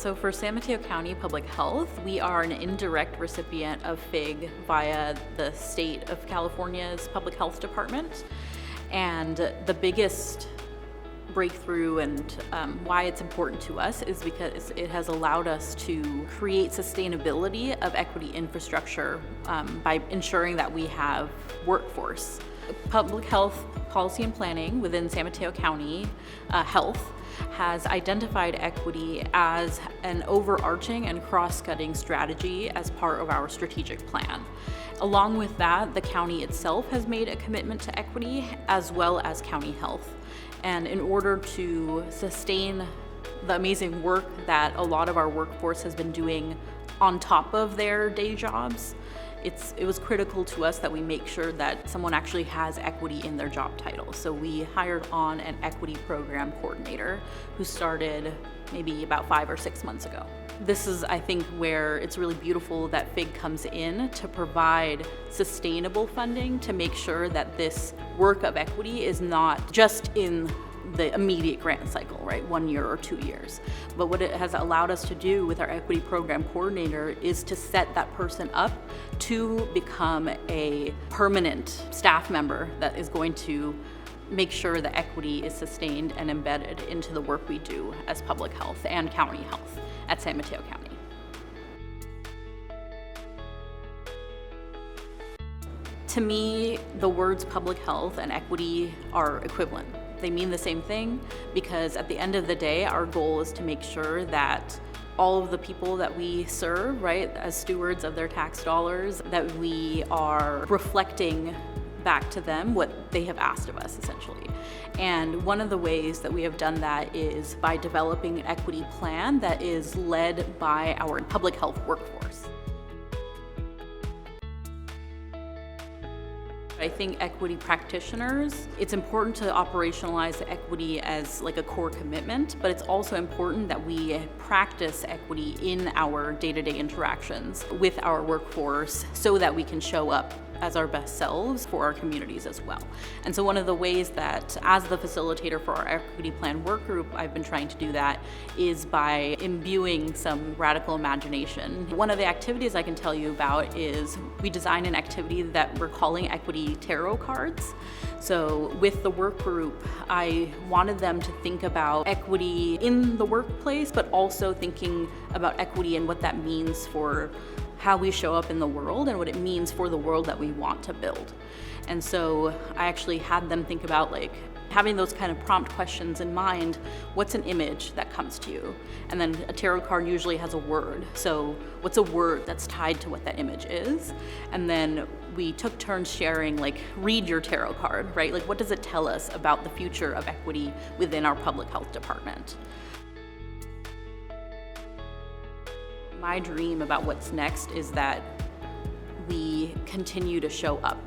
So for San Mateo County Public Health, we are an indirect recipient of PHIG via the state of California's Public Health Department. And the biggest breakthrough and why it's important to us is because it has allowed us to create sustainability of equity infrastructure by ensuring that we have workforce. Public health policy and planning within San Mateo County Health has identified equity as an overarching and cross-cutting strategy as part of our strategic plan. Along with that, the county itself has made a commitment to equity as well as county health. And in order to sustain the amazing work that a lot of our workforce has been doing on top of their day jobs, it was critical to us that we make sure that someone actually has equity in their job title. So we hired on an equity program coordinator who started maybe about 5 or 6 months ago. This is, I think, where it's really beautiful that PHIG comes in to provide sustainable funding to make sure that this work of equity is not just in the immediate grant cycle, right, 1 year or 2 years. But what it has allowed us to do with our equity program coordinator is to set that person up to become a permanent staff member that is going to make sure that equity is sustained and embedded into the work we do as public health and county health at San Mateo County. To me, the words public health and equity are equivalent. They mean the same thing because at the end of the day, our goal is to make sure that all of the people that we serve, right, as stewards of their tax dollars, that we are reflecting back to them what they have asked of us, essentially. And one of the ways that we have done that is by developing an equity plan that is led by our public health workforce. I think equity practitioners, it's important to operationalize equity as like a core commitment, but it's also important that we practice equity in our day-to-day interactions with our workforce so that we can show up as our best selves for our communities as well. And so one of the ways that, as the facilitator for our equity plan work group, I've been trying to do that is by imbuing some radical imagination. One of the activities I can tell you about is we designed an activity that we're calling equity tarot cards. So with the work group, I wanted them to think about equity in the workplace, but also thinking about equity and what that means for how we show up in the world and what it means for the world that we want to build. And so I actually had them think about, like, having those kind of prompt questions in mind. What's an image that comes to you? And then a tarot card usually has a word. So what's a word that's tied to what that image is? And then we took turns sharing, like, read your tarot card, right? Like, what does it tell us about the future of equity within our public health department? My dream about what's next is that we continue to show up